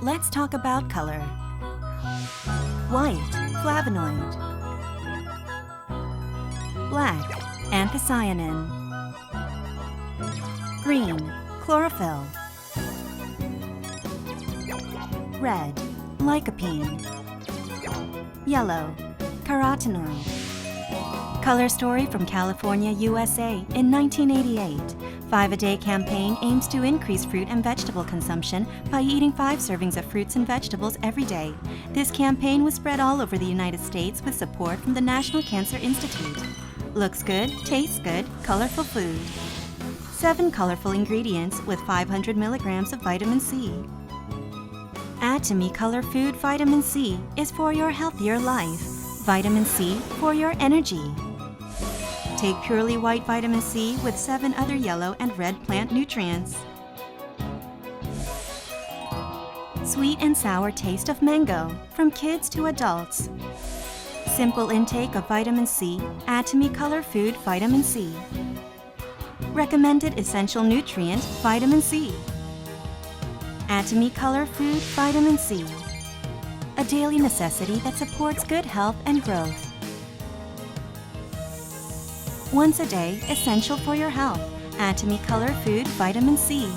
Let's talk about color. White, flavonoid. Black, anthocyanin. Green, chlorophyll. Red, lycopene. Yellow, carotenoid. Color story from California, USA in 1988. 5-a-Day campaign aims to increase fruit and vegetable consumption by eating 5 servings of fruits and vegetables every day. This campaign was spread all over the United States with support from the National Cancer Institute. Looks good, tastes good, colorful food. 7 colorful ingredients with 500 milligrams of vitamin C. Add to Me Color Food Vitamin C is for your healthier life. Vitamin C for your energy. Take purely white vitamin C with 7 other yellow and red plant nutrients. Sweet and sour taste of mango, from kids to adults. Simple intake of vitamin C. Add to Me Color Food Vitamin C. Recommended essential nutrient, vitamin C. Add to Me Color Food Vitamin C. A daily necessity that supports good health and growth. Once a day, essential for your health. Add to Me Color Food Vitamin C.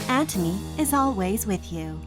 Add to Me is always with you.